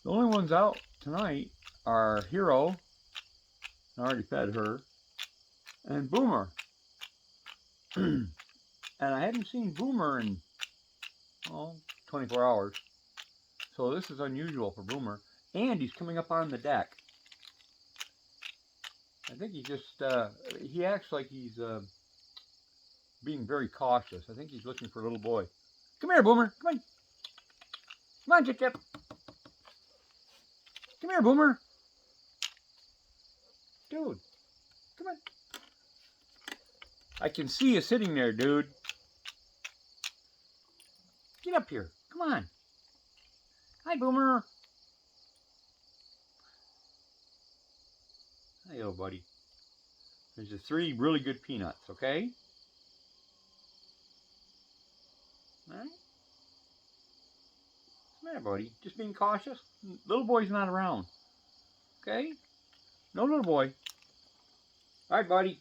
The only ones out tonight are Hero, I already fed her, and Boomer. And I haven't seen Boomer in, 24 hours. So this is unusual for Boomer. And he's coming up on the deck. I think he acts like he's being very cautious. I think he's looking for a little boy. Come here, Boomer. Come on. Come on, Chip Chip. Come here, Boomer. Dude, come on. I can see you sitting there, dude. Get up here. Come on. Hi, Boomer. Hey, old buddy. There's the 3 really good peanuts, okay? All right. What's the matter, buddy? Just being cautious? Little boy's not around. Okay? No little boy. All right, buddy.